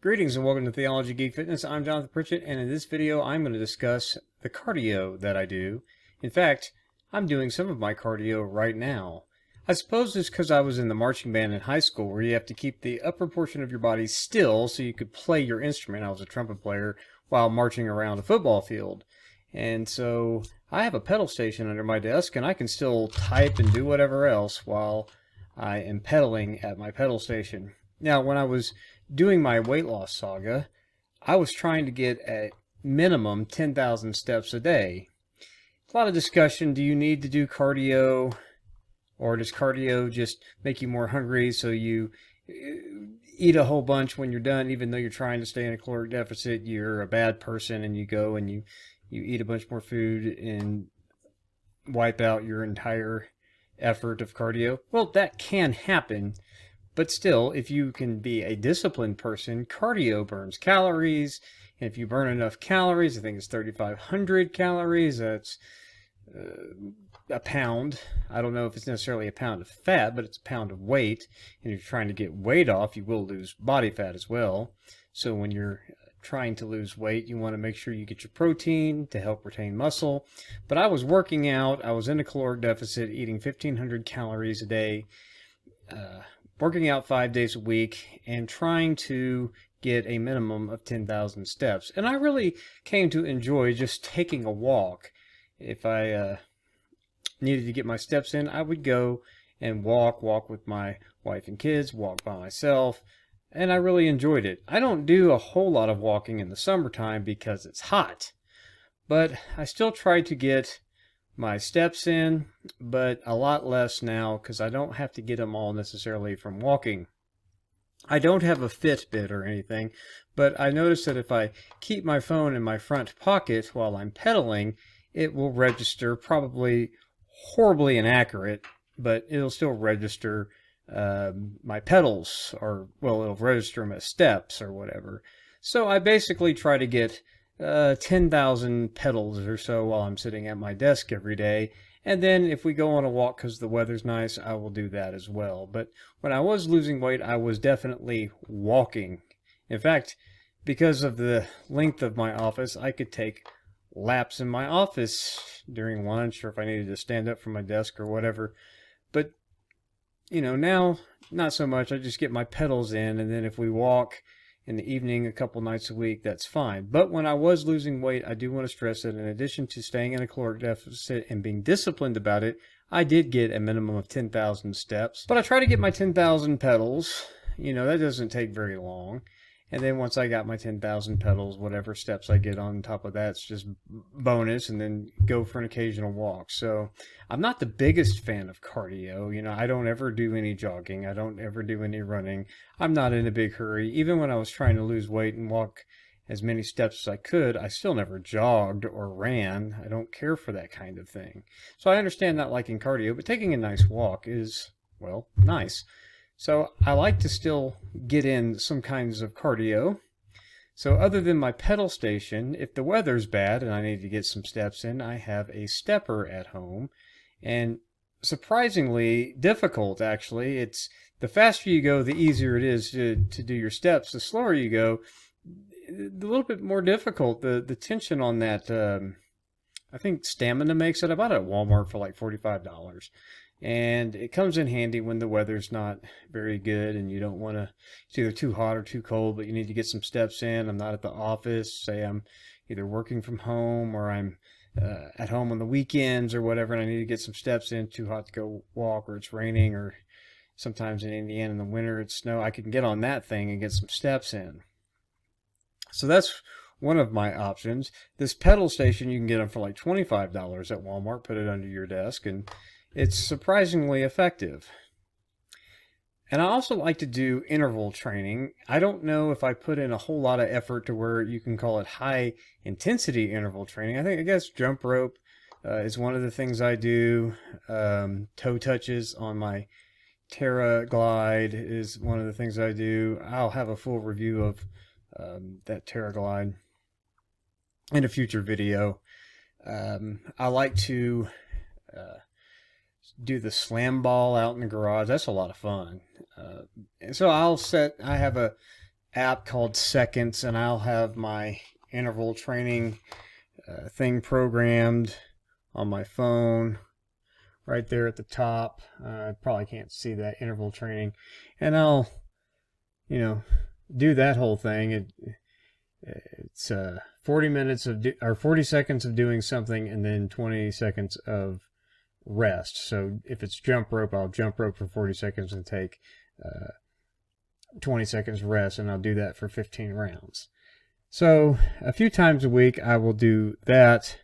Greetings and welcome to Theology, Geek Fitness. I'm Jonathan Pritchett, and in this video I'm going to discuss the cardio that I do. In fact, I'm doing some of my cardio right now. I suppose it's because I was in the marching band in high school where you have to keep the upper portion of your body still so you could play your instrument. I was a trumpet player while marching around a football field. And so I have a pedal station under my desk and I can still type and do whatever else while I am pedaling at my pedal station. Now, when I was doing my weight loss saga, I was trying to get at minimum 10,000 steps a day. A lot of discussion, do you need to do cardio, or does cardio just make you more hungry so you eat a whole bunch when you're done, even though you're trying to stay in a caloric deficit, you're a bad person and you go and you eat a bunch more food and wipe out your entire effort of cardio? Well, that can happen. But still, if you can be a disciplined person, cardio burns calories. And if you burn enough calories, I think it's 3,500 calories, that's a pound. I don't know if it's necessarily a pound of fat, but it's a pound of weight. And if you're trying to get weight off, you will lose body fat as well. So when you're trying to lose weight, you want to make sure you get your protein to help retain muscle. But I was working out, I was in a caloric deficit, eating 1,500 calories a day, working out 5 days a week, and trying to get a minimum of 10,000 steps. And I really came to enjoy just taking a walk. If I needed to get my steps in, I would go and walk with my wife and kids, walk by myself, and I really enjoyed it. I don't do a whole lot of walking in the summertime because it's hot, but I still try to get my steps in, but a lot less now because I don't have to get them all necessarily from walking. I don't have a Fitbit or anything, but I notice that if I keep my phone in my front pocket while I'm pedaling, it will register, probably horribly inaccurate, but it'll still register my pedals, or, well, it'll register them as steps or whatever. So I basically try to get 10,000 pedals or so while I'm sitting at my desk every day. And then if we go on a walk because the weather's nice, I will do that as well. But when I was losing weight, I was definitely walking. In fact, because of the length of my office, I could take laps in my office during lunch, or if I needed to stand up from my desk or whatever. But, you know, now, not so much. I just get my pedals in, and then if we walk in the evening a couple nights a week, that's fine. But when I was losing weight, I do want to stress that in addition to staying in a caloric deficit and being disciplined about it, I did get a minimum of 10,000 steps. But I try to get my 10,000 pedals. You know, that doesn't take very long. And then once I got my 10,000 pedals, whatever steps I get on top of that, it's just bonus, and then go for an occasional walk. So I'm not the biggest fan of cardio. You know, I don't ever do any jogging. I don't ever do any running. I'm not in a big hurry. Even when I was trying to lose weight and walk as many steps as I could, I still never jogged or ran. I don't care for that kind of thing. So I understand not liking cardio, but taking a nice walk is, well, nice. So I like to still get in some kinds of cardio. So other than my pedal station, if the weather's bad and I need to get some steps in, I have a stepper at home. And surprisingly difficult, actually. It's the faster you go, the easier it is to do your steps. The slower you go, a little bit more difficult. The tension on that, I think Stamina makes it. I bought it at Walmart for like $45. And it comes in handy when the weather's not very good and you don't want to, it's either too hot or too cold, but you need to get some steps in. I'm not at the office. Say I'm either working from home or I'm at home on the weekends or whatever, and I need to get some steps in. Too hot to go walk, or it's raining, or sometimes in Indiana in the winter it's snow. I can get on that thing and get some steps in. So that's one of my options. This pedal station, you can get them for like $25 at Walmart. Put it under your desk, and it's surprisingly effective. And I also like to do interval training. I don't know if I put in a whole lot of effort to where you can call it high intensity interval training. I guess jump rope is one of the things I do. Toe touches on my Terra-Glide is one of the things I do. I'll have a full review of that Terra-Glide in a future video. I like to do the slam ball out in the garage. That's a lot of fun. And so I have a app called Seconds, and I'll have my interval training thing programmed on my phone right there at the top. I probably can't see that interval training, and I'll, do that whole thing. It's 40 minutes or 40 seconds of doing something, and then 20 seconds of rest. So if it's jump rope, I'll jump rope for 40 seconds and take 20 seconds rest, and I'll do that for 15 rounds. So a few times a week I will do that,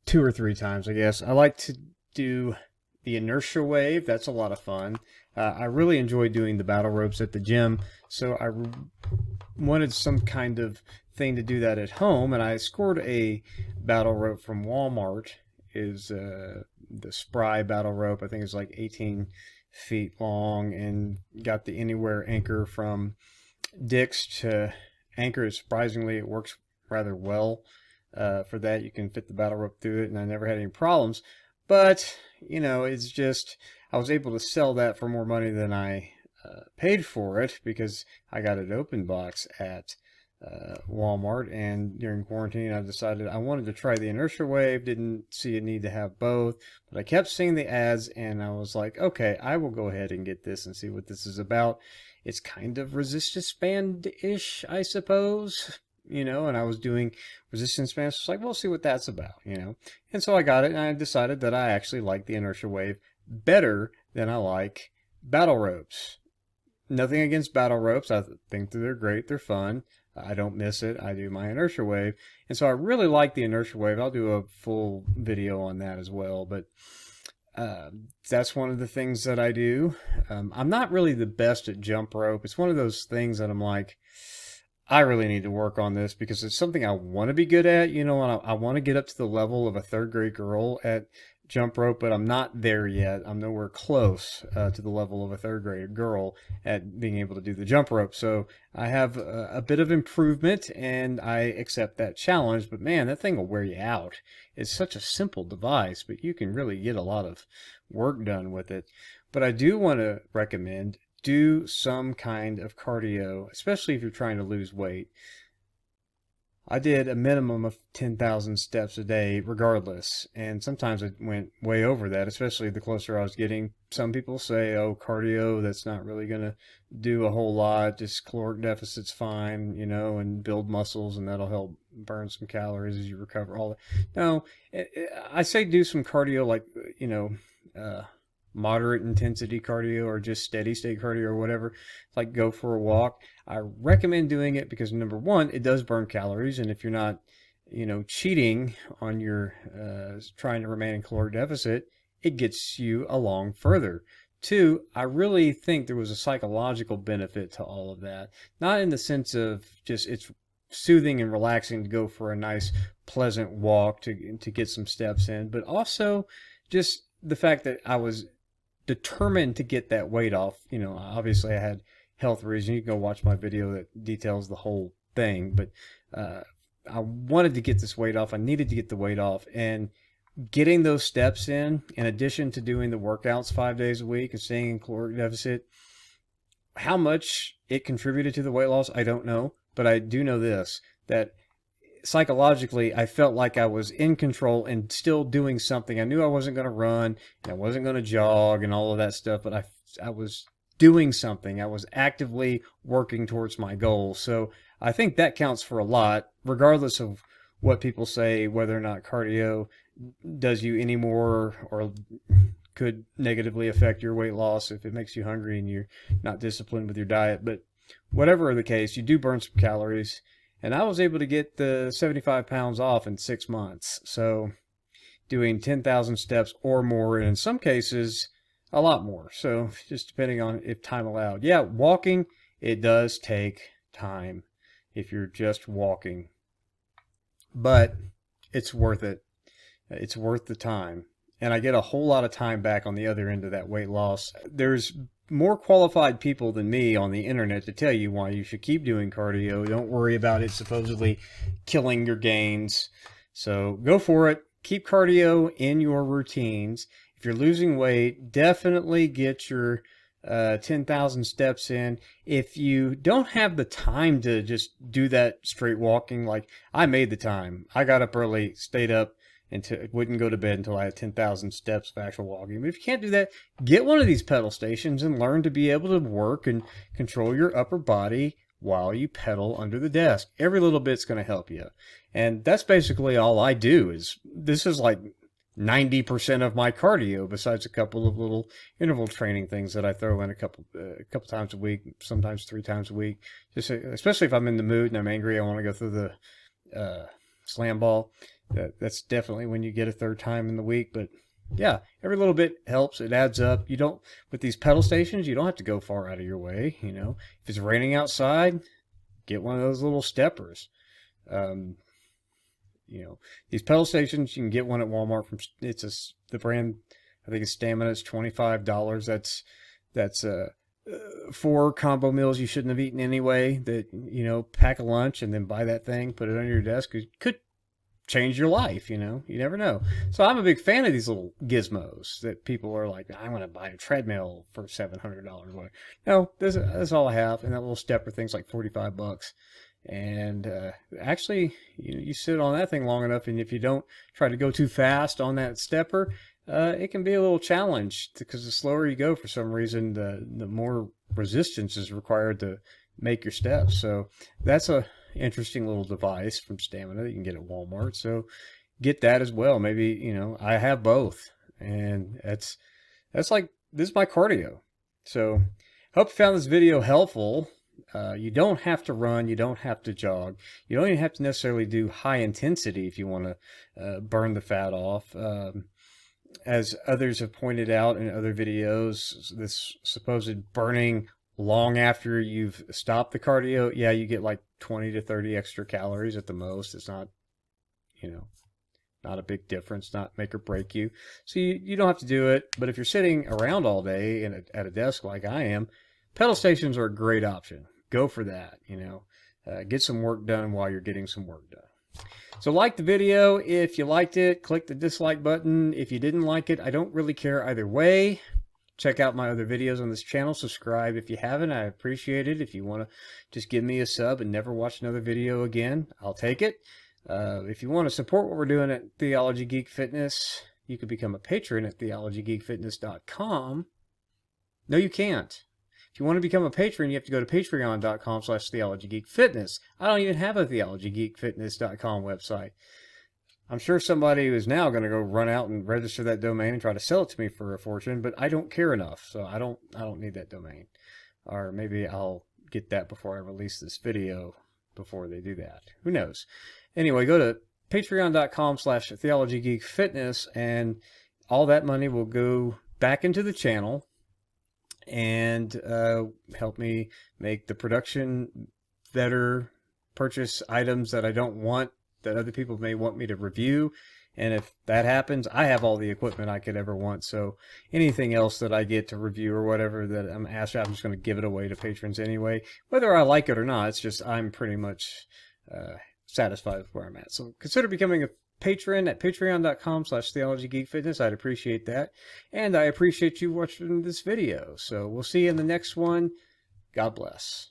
2 or 3 times, I guess. I like to do the Inertia Wave. That's a lot of fun. I really enjoy doing the battle ropes at the gym, so I wanted some kind of thing to do that at home, and I scored a battle rope from Walmart. Is the Spry battle rope. I think it's like 18 feet long, and got the Anywhere anchor from Dick's to anchor. Surprisingly, it works rather well for that. You can fit the battle rope through it, and I never had any problems. But, it's just, I was able to sell that for more money than I paid for it, because I got it open box at Walmart, and during quarantine I decided I wanted to try the Inertia Wave. Didn't see a need to have both, but I kept seeing the ads, and I was like, okay, I will go ahead and get this and see what this is about. It's kind of resistance band-ish, I suppose, and I was doing resistance bands. It's like, we'll see what that's about, and so I got it, and I decided that I actually like the Inertia Wave better than I like battle ropes. Nothing against battle ropes. I think that they're great. They're fun. I don't miss it. I do my Inertia Wave. And so I really like the Inertia Wave. I'll do a full video on that as well. But that's one of the things that I do. I'm not really the best at jump rope. It's one of those things that I'm like, I really need to work on this, because it's something I want to be good at, and I want to get up to the level of a 3rd grade girl at jump rope, but I'm not there yet. I'm nowhere close to the level of a 3rd grade girl at being able to do the jump rope. So I have a bit of improvement, and I accept that challenge. But man, that thing will wear you out. It's such a simple device, but you can really get a lot of work done with it. But I do want to recommend, do some kind of cardio, especially if you're trying to lose weight. I did a minimum of 10,000 steps a day regardless, and sometimes I went way over that, especially the closer I was getting. Some people say, oh, cardio, that's not really going to do a whole lot, just caloric deficit's fine, and build muscles, and that'll help burn some calories as you recover. All that. No, I say do some cardio, like, moderate intensity cardio, or just steady state cardio, or whatever. Like, go for a walk. I recommend doing it because, number one, it does burn calories, and if you're not cheating on your trying to remain in caloric deficit, it gets you along further. 2, I really think there was a psychological benefit to all of that, not in the sense of just it's soothing and relaxing to go for a nice pleasant walk to get some steps in, but also just the fact that I was determined to get that weight off. Obviously I had health reasons. You can go watch my video that details the whole thing, but I wanted to get this weight off. I needed to get the weight off, and getting those steps in addition to doing the workouts 5 days a week and staying in caloric deficit, how much it contributed to the weight loss, I don't know, but I do know this, that psychologically, I felt like I was in control and still doing something. I knew I wasn't going to run, and I wasn't going to jog and all of that stuff, but I was doing something. I was actively working towards my goal. So I think that counts for a lot, regardless of what people say, whether or not cardio does you any more or could negatively affect your weight loss if it makes you hungry and you're not disciplined with your diet. But whatever the case, you do burn some calories. And I was able to get the 75 pounds off in 6 months. So doing 10,000 steps or more, and in some cases, a lot more. So just depending on if time allowed. Yeah, walking, it does take time if you're just walking. But it's worth it. It's worth the time. And I get a whole lot of time back on the other end of that weight loss. There's more qualified people than me on the internet to tell you why you should keep doing cardio. Don't worry about it supposedly killing your gains. So go for it. Keep cardio in your routines. If you're losing weight, definitely get your 10,000 steps in. If you don't have the time to just do that straight walking, like I made the time. I got up early, stayed up until wouldn't go to bed until I had 10,000 steps of actual walking. But if you can't do that, get one of these pedal stations and learn to be able to work and control your upper body while you pedal under the desk. Every little bit's going to help you. And that's basically all I do. This is like 90% of my cardio, besides a couple of little interval training things that I throw in a couple times a week, sometimes 3 times a week. Just especially if I'm in the mood and I'm angry, I want to go through the slam ball. That's definitely when you get a 3rd time in the week. But yeah, every little bit helps. It adds up. You don't, with these pedal stations, you don't have to go far out of your way. You know, if it's raining outside, get one of those little steppers. You know, these pedal stations, you can get one at Walmart from, the brand, I think it's Stamina. It's $25. That's 4 combo meals you shouldn't have eaten anyway. That, you know, pack a lunch and then buy that thing, put it on your desk. It could change your life, you know. You never know. So I'm a big fan of these little gizmos that people are like, I'm going to buy a treadmill for $700. No, that's all I have. And that little stepper thing's like $45. And actually, you sit on that thing long enough, and if you don't try to go too fast on that stepper, it can be a little challenge, because the slower you go for some reason, the more resistance is required to make your steps. So that's a interesting little device from Stamina that you can get at Walmart. So get that as well. Maybe, you know, I have both, and that's like, this is my cardio. So hope you found this video helpful. You don't have to run. You don't have to jog. You don't even have to necessarily do high intensity if you want to burn the fat off. As others have pointed out in other videos, this supposed burning long after you've stopped the cardio, yeah, you get like 20 to 30 extra calories at the most. It's not, you know, not a big difference, not make or break you. So you don't have to do it. But if you're sitting around all day at a desk like I am, pedal stations are a great option. Go for that, you know. Get some work done while you're getting some work done. So like the video. If you liked it, click the dislike button. If you didn't like it, I don't really care either way. Check out my other videos on this channel. Subscribe if you haven't. I appreciate it. If you want to just give me a sub and never watch another video again, I'll take it. If you want to support what we're doing at Theology Geek Fitness, you can become a patron at theologygeekfitness.com. No, you can't. If you want to become a patron, you have to go to patreon.com/theologygeekfitness. I don't even have a theologygeekfitness.com website. I'm sure somebody is now going to go run out and register that domain and try to sell it to me for a fortune, but I don't care enough, so I don't need that domain. Or maybe I'll get that before I release this video, before they do that. Who knows? Anyway, go to patreon.com/theologygeekfitness, and all that money will go back into the channel and help me make the production better, purchase items that I don't want, that other people may want me to review. And if that happens, I have all the equipment I could ever want. So anything else that I get to review or whatever that I'm asked, I'm just going to give it away to patrons anyway. Whether I like it or not, it's just I'm pretty much satisfied with where I'm at. So consider becoming a patron at patreon.com/theologygeekfitness. I'd appreciate that. And I appreciate you watching this video. So we'll see you in the next one. God bless.